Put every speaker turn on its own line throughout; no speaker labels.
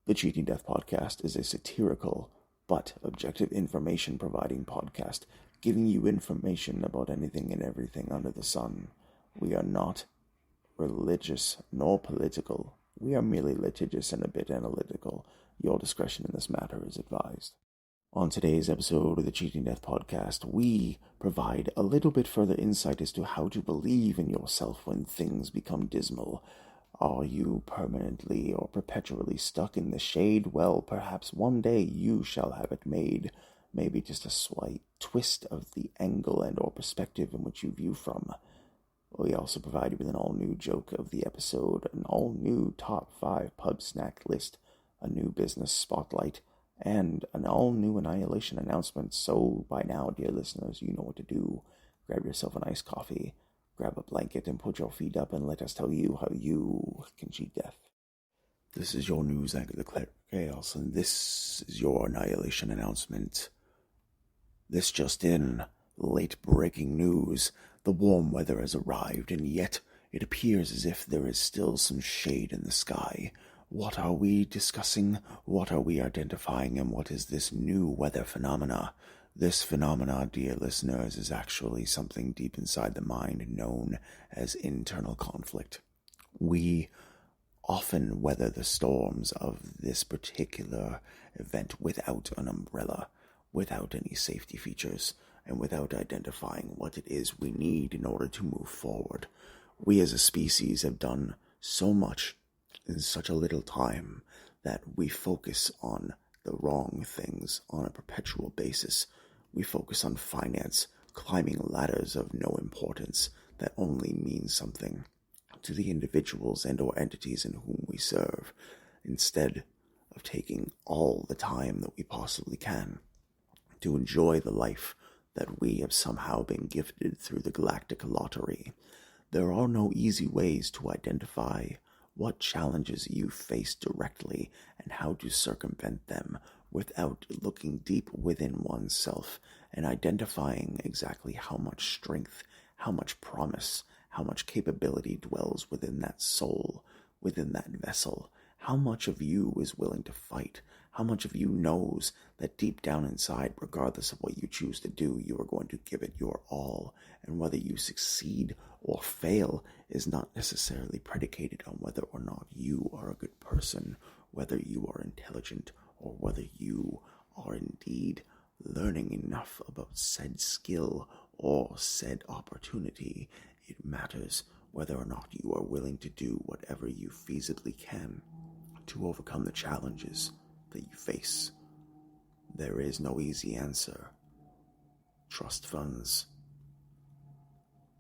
The Cheating Death Podcast is a satirical but objective information-providing podcast, giving you information about anything and everything under the sun. We are not religious nor political. We are merely litigious and a bit analytical. Your discretion in this matter is advised. On today's episode of the Cheating Death Podcast, we provide a little bit further insight as to how to believe in yourself when things become dismal. Are you permanently or perpetually stuck in the shade? Well, perhaps one day you shall have it made. Maybe just a slight twist of the angle and or perspective in which you view from. We also provide you with an all-new joke of the episode, an all-new top 5 pub snack list, a new business spotlight, and an all-new Annihilation Announcement. So by now, dear listeners, you know what to do. Grab yourself an iced coffee, grab a blanket, and put your feet up, and let us tell you how you can cheat death. This is your news anchor, the Cleric, and this is your Annihilation Announcement. This just in, late-breaking news. The warm weather has arrived, and yet it appears as if there is still some shade in the sky. What are we discussing? What are we identifying? And what is this new weather phenomena? This phenomena, dear listeners, is actually something deep inside the mind known as internal conflict. We often weather the storms of this particular event without an umbrella, without any safety features, and without identifying what it is we need in order to move forward. We as a species have done so much in such a little time that we focus on the wrong things on a perpetual basis. We focus on finance, climbing ladders of no importance that only mean something to the individuals and or entities in whom we serve, instead of taking all the time that we possibly can to enjoy the life that we have somehow been gifted through the galactic lottery. There are no easy ways to identify what challenges you face directly and how to circumvent them without looking deep within oneself and identifying exactly how much strength, how much promise, how much capability dwells within that soul, within that vessel. How much of you is willing to fight? How much of you knows that deep down inside, regardless of what you choose to do, you are going to give it your all, and whether you succeed or fail is not necessarily predicated on whether or not you are a good person, whether you are intelligent, or whether you are indeed learning enough about said skill or said opportunity. It matters whether or not you are willing to do whatever you feasibly can to overcome the challenges that you face. There is no easy answer. Trust funds,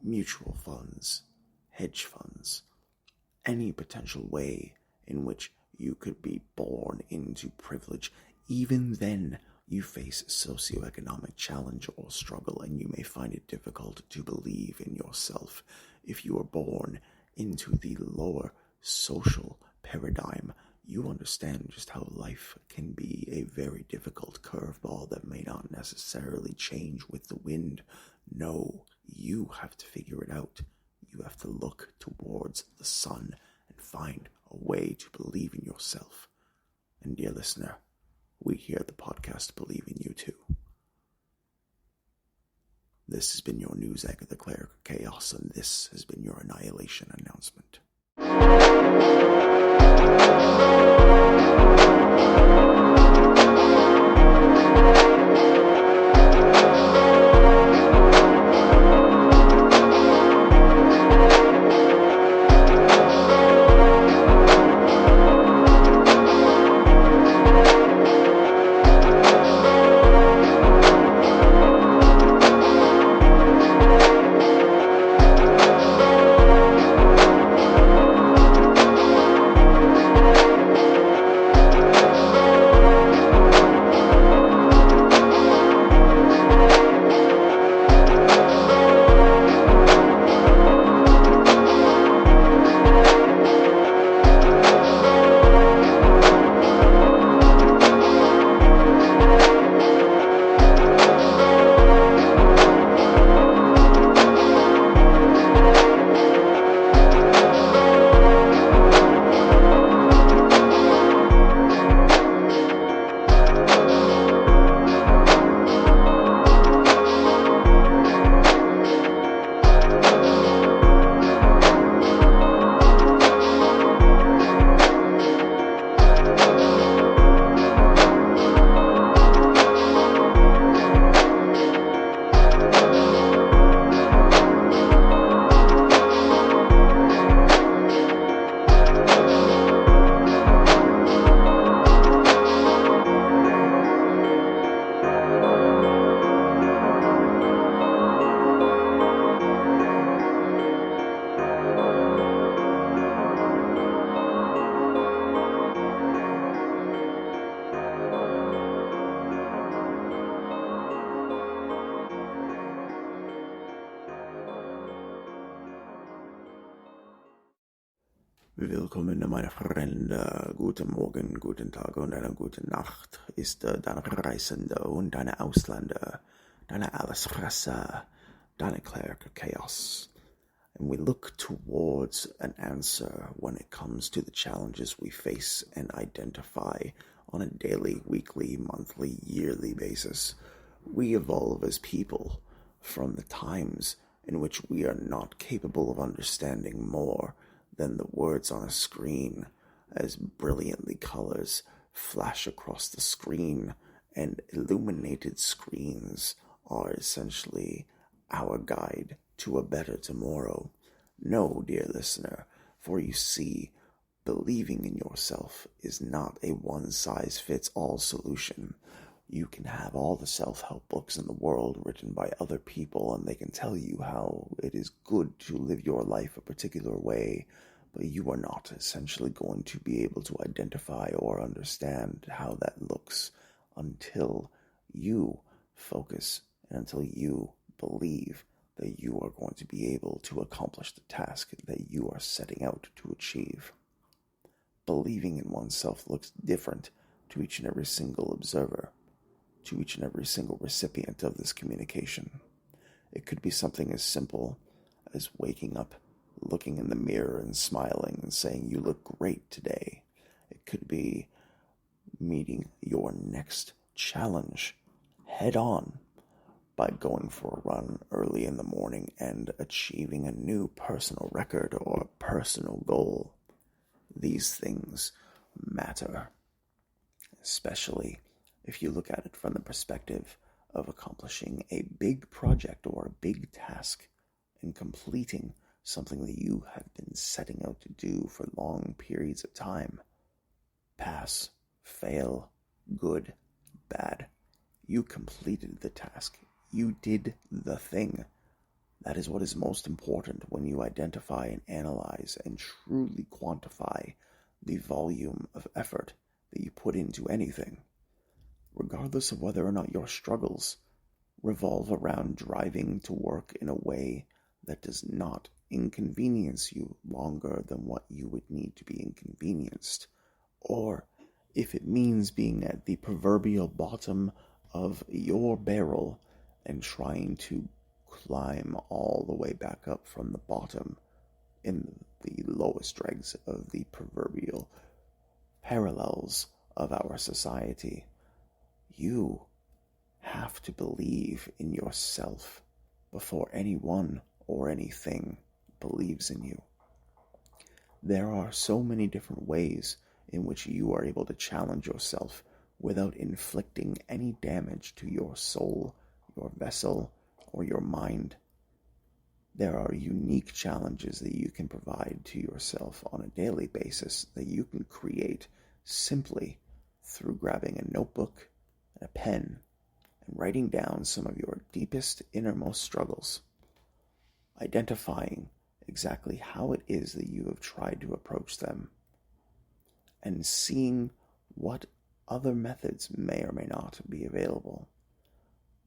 mutual funds, hedge funds, any potential way in which you could be born into privilege, even then you face socioeconomic challenge or struggle, and you may find it difficult to believe in yourself. If you are born into the lower social paradigm, you understand just how life can be a very difficult curveball that may not necessarily change with the wind. No, you have to figure it out. You have to look towards the sun and find a way to believe in yourself. And dear listener, we here at the podcast believe in you too. This has been your news anchor, the Cleric of Chaos, and this has been your Annihilation Announcement. Willkommen, meine Freunde. Guten Morgen, guten Tag und eine gute Nacht ist deine Reisende und deine Ausländer, deine Allesfresser, deine Cleric Chaos. And we look towards an answer when it comes to the challenges we face and identify on a daily, weekly, monthly, yearly basis. We evolve as people from the times in which we are not capable of understanding more than the words on a screen, as brilliantly colors flash across the screen, and illuminated screens are essentially our guide to a better tomorrow. No, dear listener, for you see, believing in yourself is not a one-size-fits-all solution. You can have all the self-help books in the world written by other people, and they can tell you how it is good to live your life a particular way, but you are not essentially going to be able to identify or understand how that looks until you focus and until you believe that you are going to be able to accomplish the task that you are setting out to achieve. Believing in oneself looks different to each and every single observer, to each and every single recipient of this communication. It could be something as simple as waking up, looking in the mirror and smiling and saying, "You look great today." It could be meeting your next challenge head on by going for a run early in the morning and achieving a new personal record or a personal goal. These things matter, especially if you look at it from the perspective of accomplishing a big project or a big task and completing something that you have been setting out to do for long periods of time. Pass, fail, good, bad. You completed the task. You did the thing. That is what is most important when you identify and analyze and truly quantify the volume of effort that you put into anything, regardless of whether or not your struggles revolve around driving to work in a way that does not inconvenience you longer than what you would need to be inconvenienced, or if it means being at the proverbial bottom of your barrel and trying to climb all the way back up from the bottom in the lowest dregs of the proverbial parallels of our society. You have to believe in yourself before anyone or anything believes in you. There are so many different ways in which you are able to challenge yourself without inflicting any damage to your soul, your vessel, or your mind. There are unique challenges that you can provide to yourself on a daily basis that you can create simply through grabbing a notebook and a pen and writing down some of your deepest, innermost struggles, identifying exactly how it is that you have tried to approach them, and seeing what other methods may or may not be available.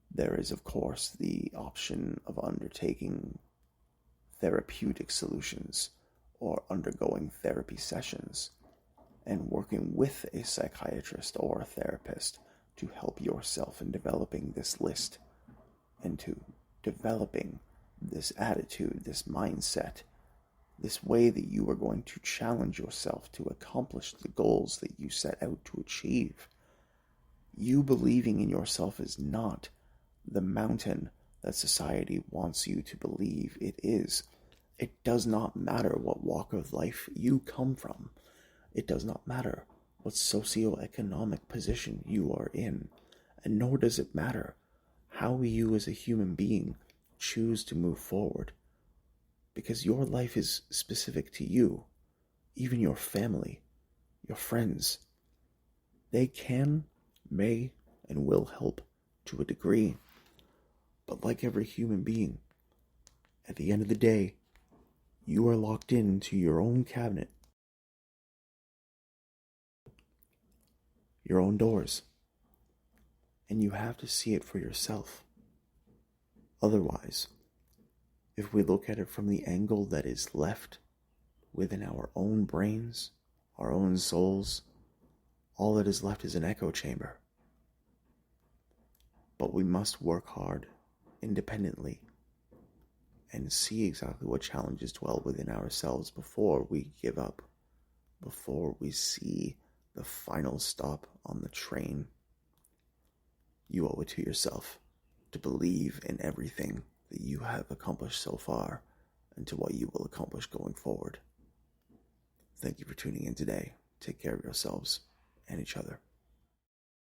There is, of course, the option of undertaking therapeutic solutions or undergoing therapy sessions and working with a psychiatrist or a therapist to help yourself in developing this list and to developing this attitude, this mindset, this way that you are going to challenge yourself to accomplish the goals that you set out to achieve. You believing in yourself is not the mountain that society wants you to believe it is. It does not matter what walk of life you come from. It does not matter what socioeconomic position you are in, and nor does it matter how you as a human being choose to move forward, because your life is specific to you. Even your family, your friends, they can, may, and will help to a degree. But like every human being, at the end of the day, you are locked into your own cabinet, your own doors, and you have to see it for yourself. Otherwise, if we look at it from the angle that is left within our own brains, our own souls, all that is left is an echo chamber. But we must work hard, independently, and see exactly what challenges dwell within ourselves before we give up, before we see the final stop on the train. You owe it to yourself to believe in everything that you have accomplished so far and to what you will accomplish going forward. Thank you for tuning in today. Take care of yourselves and each other.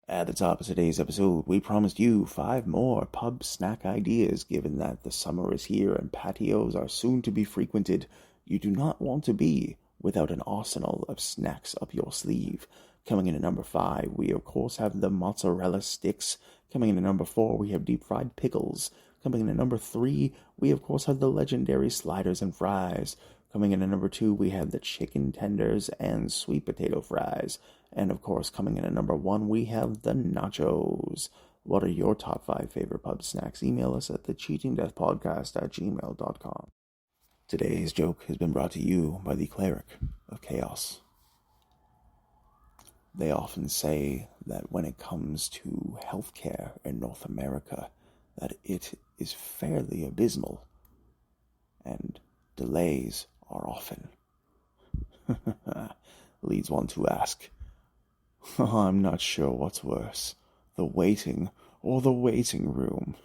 At the top of today's episode, we promised you 5 more pub snack ideas. Given that the summer is here and patios are soon to be frequented, you do not want to be without an arsenal of snacks up your sleeve. Coming in at number 5, we of course have the mozzarella sticks. Coming in at number 4, we have deep fried pickles. Coming in at number 3, we of course have the legendary sliders and fries. Coming in at number 2, we have the chicken tenders and sweet potato fries. And of course, coming in at number 1, we have the nachos. What are your top 5 favorite pub snacks? Email us at thecheatingdeathpodcast@gmail.com. Today's joke has been brought to you by the Cleric of Chaos. They often say that when it comes to healthcare in North America, that it is fairly abysmal, and delays are often. Leads one to ask, I'm not sure what's worse, the waiting or the waiting room.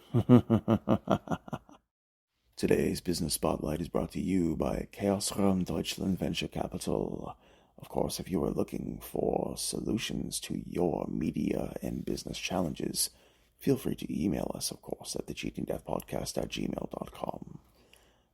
Today's Business Spotlight is brought to you by Chaos Raum Deutschland Venture Capital. Of course, if you are looking for solutions to your media and business challenges, feel free to email us, of course, at thecheatingdeathpodcast@gmail.com.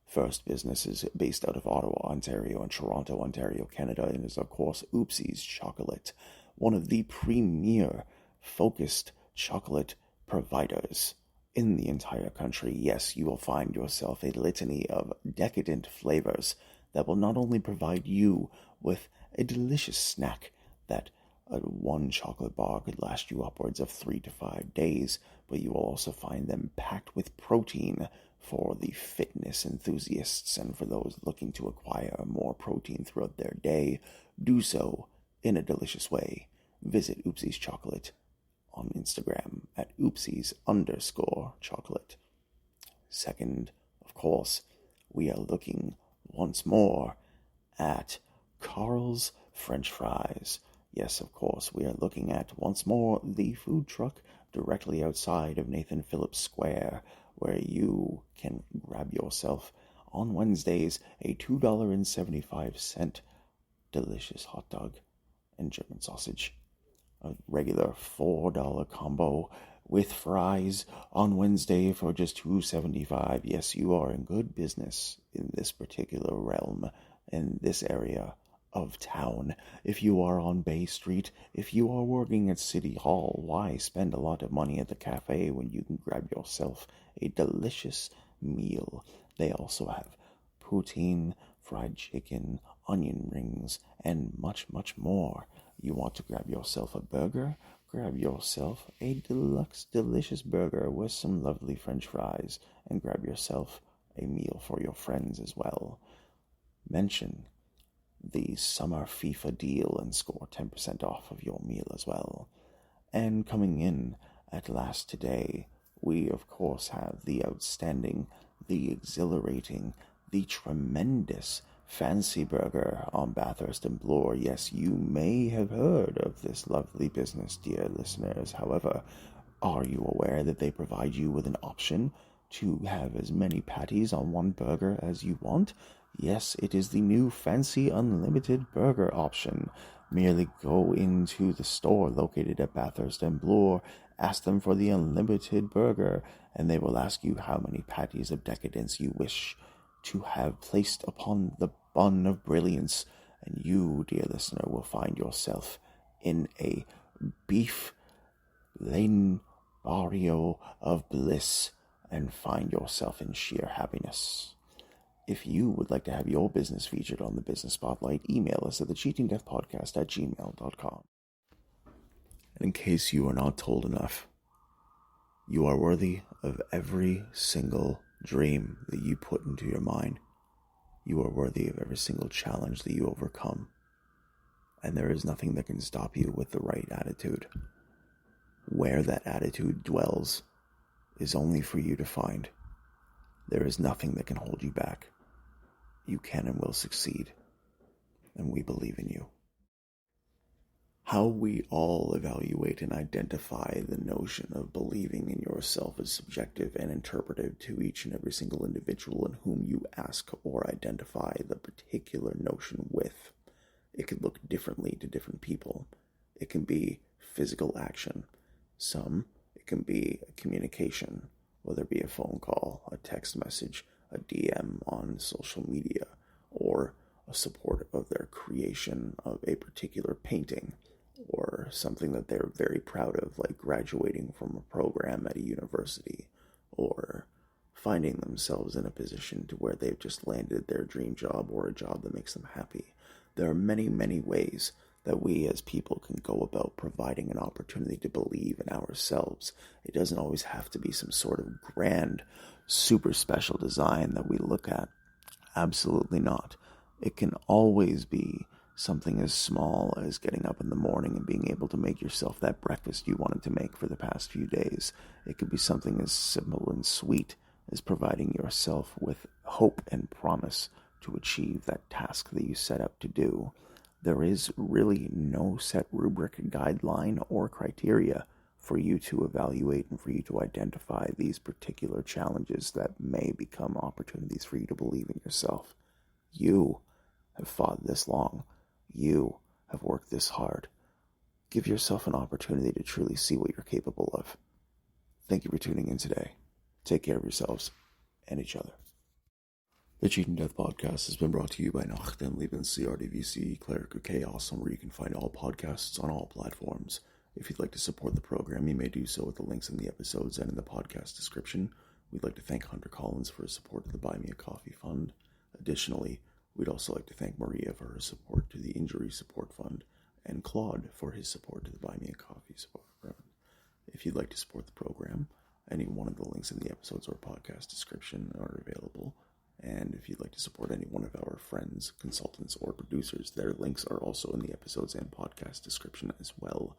First Business is based out of Ottawa, Ontario, and Toronto, Ontario, Canada, and is, of course, Oopsie's Chocolate, one of the premier focused chocolate providers in the entire country. Yes, you will find yourself a litany of decadent flavors that will not only provide you with a delicious snack that one chocolate bar could last you upwards of 3 to 5 days, but you will also find them packed with protein for the fitness enthusiasts and for those looking to acquire more protein throughout their day. Do so in a delicious way. Visit Oopsie's Chocolate on Instagram at oopsies_chocolate. Second, of course, we are looking once more at Carl's French Fries. Yes, of course, we are looking at once more the food truck directly outside of Nathan Phillips Square, where you can grab yourself on Wednesdays a $2.75 delicious hot dog and German sausage. A regular $4 combo with fries on Wednesday for just $2.75. Yes, you are in good business in this particular realm, in this area of town. If you are on Bay Street, if you are working at City Hall, why spend a lot of money at the cafe when you can grab yourself a delicious meal? They also have poutine, fried chicken, onion rings, and much, much more. You want to grab yourself a burger? Grab yourself a deluxe, delicious burger with some lovely French fries, and grab yourself a meal for your friends as well. Mention the summer FIFA deal and score 10% off of your meal as well. And coming in at last today, we of course have the outstanding, the exhilarating, the tremendous Fancy Burger on Bathurst and Bloor. Yes, you may have heard of this lovely business, dear listeners. However, are you aware that they provide you with an option to have as many patties on one burger as you want? Yes, it is the new Fancy Unlimited Burger option. Merely go into the store located at Bathurst and Bloor, ask them for the Unlimited Burger, and they will ask you how many patties of decadence you wish to have placed upon the bun of brilliance, and you, dear listener, will find yourself in a beef-laden barrio of bliss and find yourself in sheer happiness. If you would like to have your business featured on the Business Spotlight, email us at thecheatingdeathpodcast@gmail.com. And in case you are not told enough, you are worthy of every single dream that you put into your mind. You are worthy of every single challenge that you overcome. And there is nothing that can stop you with the right attitude. Where that attitude dwells is only for you to find. There is nothing that can hold you back. You can and will succeed. And we believe in you. How we all evaluate and identify the notion of believing in yourself is subjective and interpretive to each and every single individual in whom you ask or identify the particular notion with. It could look differently to different people. It can be physical action. It can be a communication, whether it be a phone call, a text message, a DM on social media, or a support of their creation of a particular painting, or something that they're very proud of, like graduating from a program at a university, or finding themselves in a position to where they've just landed their dream job or a job that makes them happy. There are many, many ways that we as people can go about providing an opportunity to believe in ourselves. It doesn't always have to be some sort of grand, super special design that we look at. Absolutely not. It can always be something as small as getting up in the morning and being able to make yourself that breakfast you wanted to make for the past few days. It could be something as simple and sweet as providing yourself with hope and promise to achieve that task that you set out to do. There is really no set rubric, guideline, or criteria for you to evaluate and for you to identify these particular challenges that may become opportunities for you to believe in yourself. You have fought this long. You have worked this hard. Give yourself an opportunity to truly see what you're capable of. Thank you for tuning in today. Take care of yourselves and each other. The Cheat and Death Podcast has been brought to you by Nacht and Leben CRDVC, Cleric of Chaos, where you can find all podcasts on all platforms. If you'd like to support the program, you may do so with the links in the episodes and in the podcast description. We'd like to thank Hunter Collins for his support of the Buy Me a Coffee Fund. Additionally, we'd also like to thank Maria for her support to the Injury Support Fund, and Claude for his support to the Buy Me a Coffee Support Fund. If you'd like to support the program, any one of the links in the episodes or podcast description are available. And if you'd like to support any one of our friends, consultants, or producers, their links are also in the episodes and podcast description as well.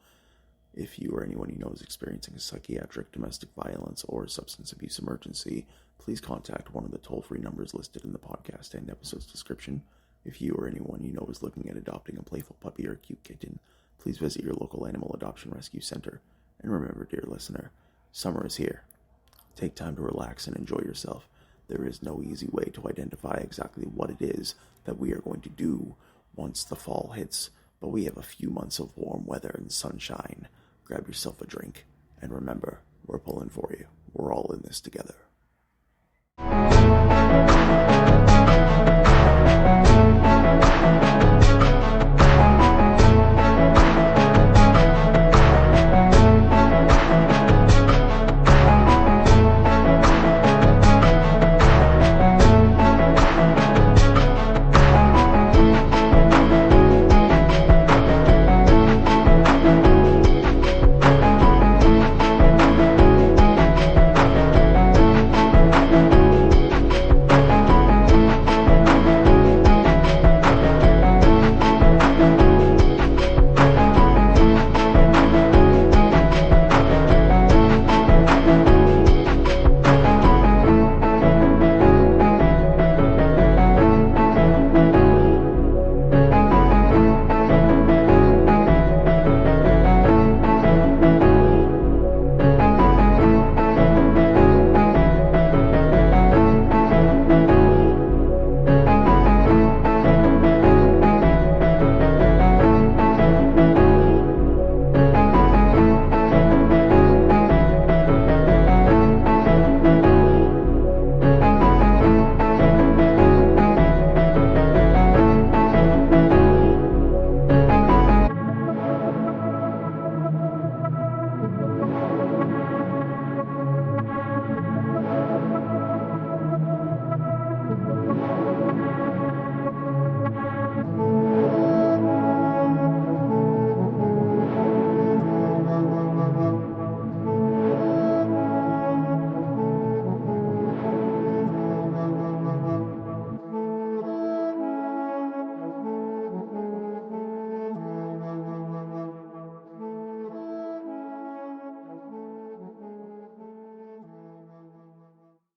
If you or anyone you know is experiencing a psychiatric, domestic violence, or substance abuse emergency, please contact one of the toll-free numbers listed in the podcast and episodes description. If you or anyone you know is looking at adopting a playful puppy or cute kitten, please visit your local animal adoption rescue center. And remember, dear listener, summer is here. Take time to relax and enjoy yourself. There is no easy way to identify exactly what it is that we are going to do once the fall hits, but we have a few months of warm weather and sunshine. Grab yourself a drink, and remember, we're pulling for you. We're all in this together.